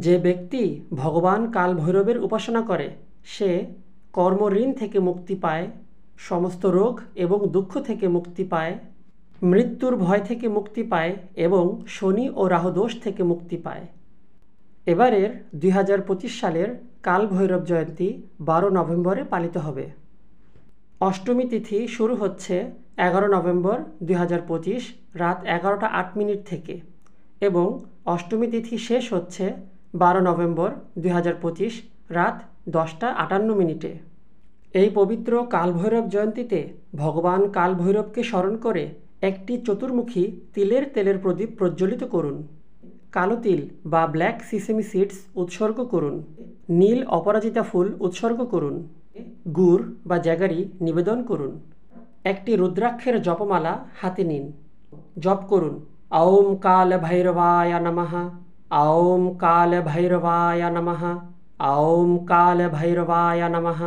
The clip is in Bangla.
যে ব্যক্তি ভগবান কাল ভৈরবের উপাসনা করে সে কর্মঋণ থেকে মুক্তি পায়, সমস্ত রোগ এবং দুঃখ থেকে মুক্তি পায়, মৃত্যুর ভয় থেকে মুক্তি পায় এবং শনি ও রাহু দোষ থেকে মুক্তি পায়। এবারের 2025 সালের কাল ভৈরব জয়ন্তী 12 নভেম্বরে পালিত হবে। অষ্টমী তিথি শুরু হচ্ছে 11 নভেম্বর 2025 রাত 11টা 8 মিনিট থেকে এবং অষ্টমী তিথি শেষ হচ্ছে 12 নভেম্বর 2025 রাত 10টা 58 মিনিটে। এই পবিত্র কালভৈরব জয়ন্তীতে ভগবান কালভৈরবকে স্মরণ করে একটি চতুর্মুখী তিলের তেলের প্রদীপ প্রজ্বলিত করুন। কালো তিল বা ব্ল্যাক সিসেমি সিডস উৎসর্গ করুন। নীল অপরাজিতা ফুল উৎসর্গ করুন। গুড় বা জ্যাগারি নিবেদন করুন। একটি রুদ্রাক্ষের জপমালা হাতে নিন। জপ করুন ঔম কাল ভৈরবায় নমঃ, ঔম কাল ভৈরবায় নমঃ, ঔম কাল ভৈরবায় নমঃ।